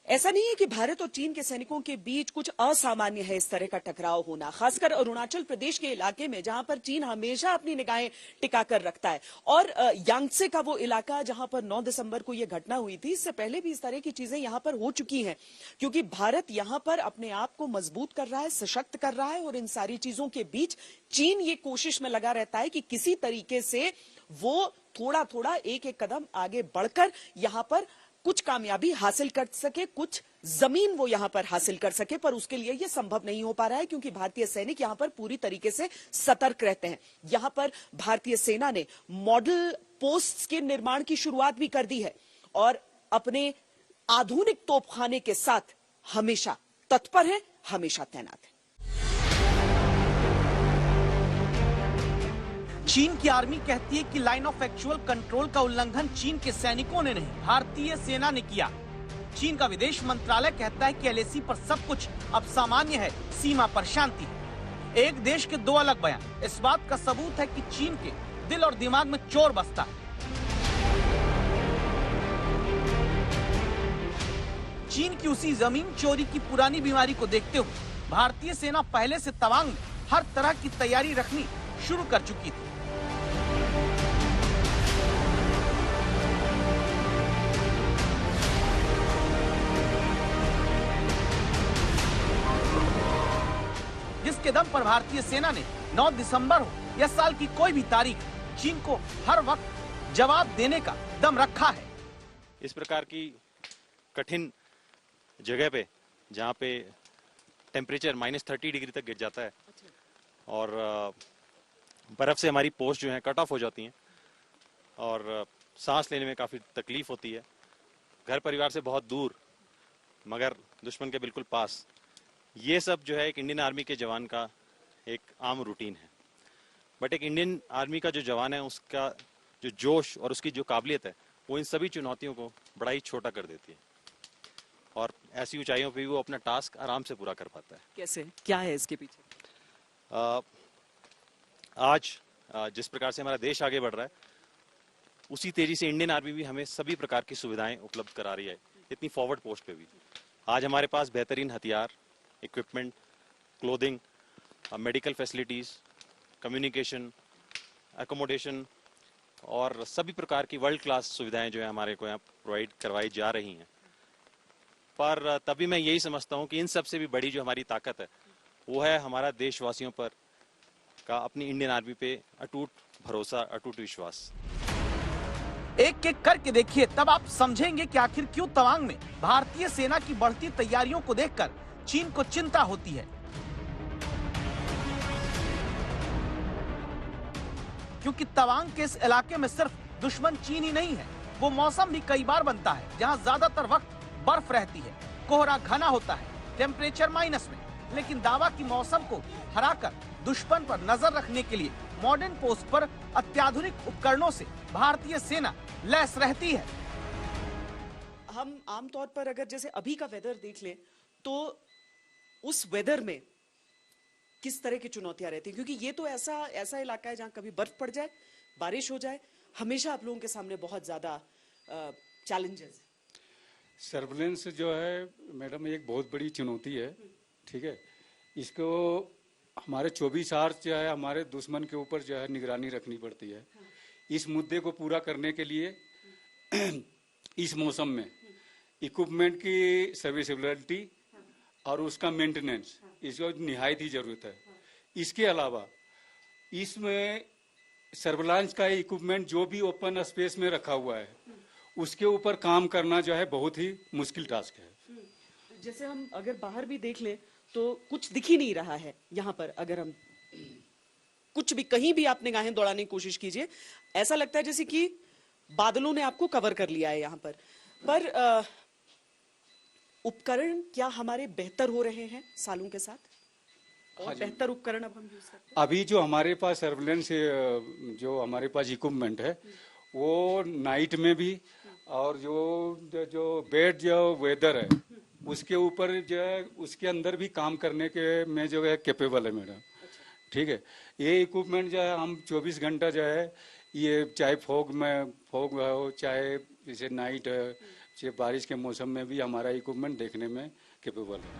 ऐसा नहीं है कि भारत और चीन के सैनिकों के बीच कुछ असामान्य है इस तरह का टकराव होना, खासकर अरुणाचल प्रदेश के इलाके में जहां पर चीन हमेशा अपनी निगाहें टिकाकर रखता है। और यांगत्से का वो इलाका जहां पर 9 दिसंबर को यह घटना हुई थी, इससे पहले भी इस तरह की चीजें यहां पर हो चुकी हैं, क्योंकि भारत यहां पर अपने आप को मजबूत कर रहा है, सशक्त कर रहा है, और इन सारी चीजों के बीच चीन ये कोशिश में लगा रहता है कि किसी तरीके से वो थोड़ा थोड़ा एक एक कदम आगे बढ़कर यहां पर कुछ कामयाबी हासिल कर सके, कुछ जमीन वो यहां पर हासिल कर सके। पर उसके लिए यह संभव नहीं हो पा रहा है, क्योंकि भारतीय सैनिक यहां पर पूरी तरीके से सतर्क रहते हैं। यहां पर भारतीय सेना ने मॉडल पोस्ट्स के निर्माण की शुरुआत भी कर दी है और अपने आधुनिक तोपखाने के साथ हमेशा तत्पर है, हमेशा तैनात है। चीन की आर्मी कहती है कि लाइन ऑफ एक्चुअल कंट्रोल का उल्लंघन चीन के सैनिकों ने नहीं, भारतीय सेना ने किया। चीन का विदेश मंत्रालय कहता है कि एलएसी पर सब कुछ अब सामान्य है, सीमा पर शांति है। एक देश के दो अलग बयान इस बात का सबूत है कि चीन के दिल और दिमाग में चोर बसता है। चीन की उसी जमीन चोरी की पुरानी बीमारी को देखते हुए भारतीय सेना पहले से तवांग में हर तरह की तैयारी रखनी शुरू कर चुकी थी। जिसके दम पर भारतीय सेना ने 9 दिसंबर हो या साल की कोई भी तारीख, चीन को हर वक्त जवाब देने का दम रखा है। इस प्रकार की कठिन जगह पे जहाँ पे टेम्परेचर -30 डिग्री तक गिर जाता है और बर्फ से हमारी पोस्ट जो है कट ऑफ हो जाती हैं और सांस लेने में काफ़ी तकलीफ होती है। घर परिवार से बहुत दूर मगर दुश्मन के बिल्कुल पास, ये सब जो है एक इंडियन आर्मी के जवान का एक आम रूटीन है। बट एक इंडियन आर्मी का जो जवान है उसका जो जोश और उसकी जो काबिलियत है वो इन सभी चुनौतियों को बड़ा ही छोटा कर देती है और ऐसी ऊंचाइयों पे भी वो अपना टास्क आराम से पूरा कर पाता है। कैसे, क्या है इसके पीछे? आज जिस प्रकार से हमारा देश आगे बढ़ रहा है उसी तेजी से इंडियन आर्मी भी हमें सभी प्रकार की सुविधाएं उपलब्ध करा रही है, इतनी फॉरवर्ड पोस्ट पे भी। आज हमारे पास बेहतरीन हथियार, equipment, clothing, medical facilities, communication, accommodation और सभी प्रकार की वर्ल्ड क्लास सुविधाएं जो है हमारे को यहाँ प्रोवाइड करवाई जा रही हैं। पर तभी मैं यही समझता हूँ कि इन सबसे भी बड़ी जो हमारी ताकत है वो है हमारा देशवासियों पर का अपनी इंडियन आर्मी पे अटूट भरोसा, अटूट विश्वास। एक एक करके देखिए, तब आप समझेंगे कि आखिर क्यों तवांग में भारतीय सेना की बढ़ती तैयारियों को देखकर चीन को चिंता होती है। क्योंकि तवांग के इस इलाके में सिर्फ दुश्मन चीन ही नहीं है, वो मौसम भी कई बार बनता है जहां ज्यादातर वक्त बर्फ रहती है, कोहरा घना होता है, टेम्परेचर माइनस में। लेकिन दावा की मौसम को हराकर दुश्मन पर नजर रखने के लिए मॉडर्न पोस्ट पर अत्याधुनिक उपकरणों से भारतीय सेना लैस रहती है। हम आमतौर पर अगर जैसे अभी का वेदर देख लें तो उस वेदर में किस तरह की चुनौतियां रहती हैं, क्योंकि ये तो ऐसा इलाका है जहां कभी बर्फ पड़ जाए, बारिश हो जाए, हमेशा आप लोगों के सामने बहुत ज्यादा चैलेंजेस। सर्विलेंस जो है मैडम एक बहुत बड़ी चुनौती है, ठीक है। इसको हमारे 24 आवर्स जो है हमारे दुश्मन के ऊपर जो है निगरानी रखनी पड़ती है। इस मुद्दे को पूरा करने के लिए इस मौसम में इक्विपमेंट की सर्विसेबिलिटी और उसका मेंटेनेंस, इसको निहायत ही जरूरत है। इसके अलावा इसमें सर्विलांस का इक्विपमेंट जो भी ओपन स्पेस में रखा हुआ है उसके ऊपर काम करना जो है बहुत ही मुश्किल टास्क है। जैसे हम अगर बाहर भी देख लें तो कुछ दिख ही नहीं रहा है यहाँ पर। अगर हम कुछ भी कहीं भी आप निगाहें दौड़ाने की कोशिश कीजिए, ऐसा लगता है जैसे कि बादलों ने आपको कवर कर लिया है यहाँ पर उपकरण क्या हमारे बेहतर हो रहे हैं सालों के साथ? और बेहतर उपकरण अब हम यूज करते हैं। अभी जो हमारे पास सर्विलेंस जो हमारे पास इक्विपमेंट है वो नाइट में भी और जो बेड जो वेदर है उसके ऊपर जो है उसके अंदर भी काम करने के में जो है कैपेबल है मैडम, ठीक है। ये इक्विपमेंट जो है हम 24 घंटा जो है ये चाहे फॉग हो चाहे जैसे नाइट है ये बारिश के मौसम में भी हमारा इक्विपमेंट देखने में कैपेबल है।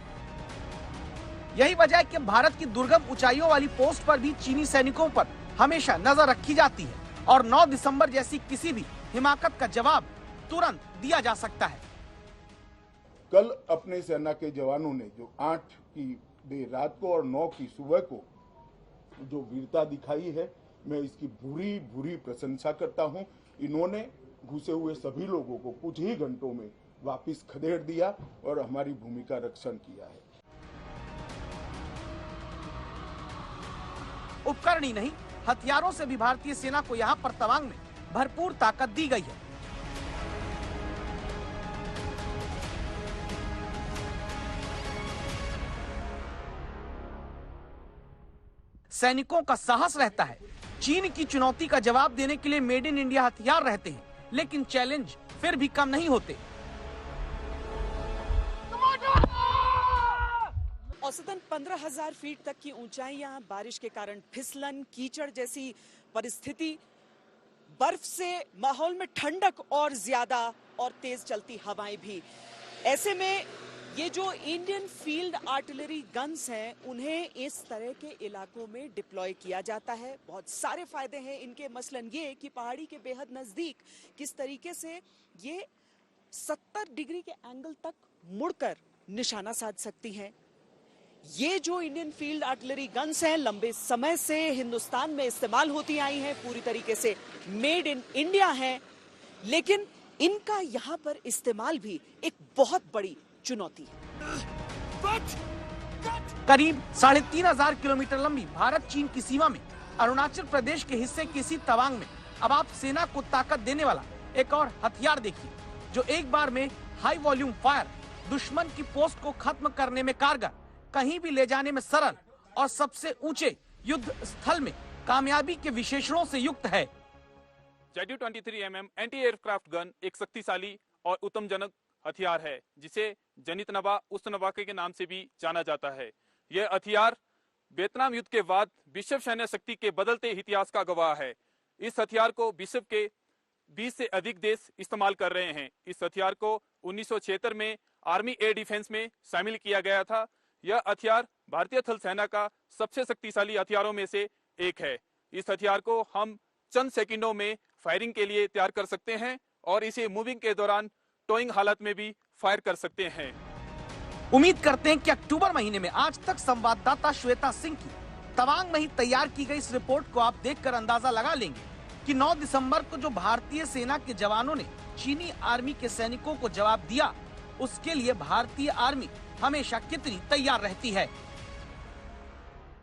यही वजह है कि भारत की दुर्गम ऊंचाइयों वाली पोस्ट पर भी चीनी सैनिकों पर हमेशा नजर रखी जाती है और 9 दिसंबर जैसी किसी भी हिमाकत का जवाब तुरंत दिया जा सकता है। कल अपने सेना के जवानों ने जो 8 की देर रात को और 9 की सुबह को जो वीरता दिखाई है, मैं इसकी भूरी भूरी प्रशंसा करता हूं। इन्होंने घुसे हुए सभी लोगों को कुछ ही घंटों में वापस खदेड़ दिया और हमारी भूमि का रक्षण किया है। उपकरण ही नहीं, हथियारों से भी भारतीय सेना को यहाँ पर तवांग में भरपूर ताकत दी गई है। सैनिकों का साहस रहता है। चीन की चुनौती का जवाब देने के लिए मेड इन इंडिया हथियार रहते हैं, लेकिन चैलेंज फिर भी कम नहीं होते। औसतन 15,000 फीट तक की ऊंचाइयां, बारिश के कारण फिसलन, कीचड़ जैसी परिस्थिति, बर्फ से माहौल में ठंडक और ज्यादा और तेज चलती हवाएं भी। ऐसे में ये जो इंडियन फील्ड आर्टिलरी गन्स हैं, उन्हें इस तरह के इलाकों में डिप्लॉय किया जाता है। बहुत सारे फायदे हैं इनके, मसलन ये कि पहाड़ी के बेहद नजदीक किस तरीके से ये 70 डिग्री के एंगल तक मुड़कर निशाना साध सकती हैं। ये जो इंडियन फील्ड आर्टिलरी गन्स हैं, लंबे समय से हिंदुस्तान में इस्तेमाल होती आई हैं, पूरी तरीके से मेड इन इंडिया हैं, लेकिन इनका यहां पर इस्तेमाल भी एक बहुत बड़ी चुनौती है। करीब 3,500 किलोमीटर लंबी भारत चीन की सीमा में अरुणाचल प्रदेश के हिस्से की इसी तवांग में अब आप सेना को ताकत देने वाला एक और हथियार देखिए, जो एक बार में हाई वॉल्यूम फायर, दुश्मन की पोस्ट को खत्म करने में कारगर, कहीं भी ले जाने में सरल और सबसे ऊंचे युद्ध स्थल में कामयाबी के विशेषणों से युक्त है। ZU-23mm एंटी एयरक्राफ्ट गन एक शक्तिशाली और उत्तमजनक हथियार है, जिसे जनित नवा उस नवाके के नाम से भी जाना जाता है। यह हथियार वियतनाम युद्ध के बाद विश्व सैन्य शक्ति के बदलते इतिहास का गवाह है। इस हथियार को विश्व के 20 से अधिक देश इस्तेमाल कर रहे हैं। इस हथियार को 1976 में आर्मी एयर डिफेंस में शामिल किया गया था। यह हथियार भारतीय थल सेना का सबसे शक्तिशाली हथियारों में से एक है। इस हथियार को हम चंद सेकंडों में फायरिंग के लिए तैयार कर सकते हैं और इसे मूविंग के दौरान टोइंग हालत में भी फायर कर सकते हैं। उम्मीद करते हैं कि अक्टूबर महीने में आज तक संवाददाता श्वेता सिंह की तवांग में ही तैयार की गई इस रिपोर्ट को आप देखकर अंदाजा लगा लेंगे कि 9 दिसंबर को जो भारतीय सेना के जवानों ने चीनी आर्मी के सैनिकों को जवाब दिया, उसके लिए भारतीय आर्मी हमेशा कितनी तैयार रहती है।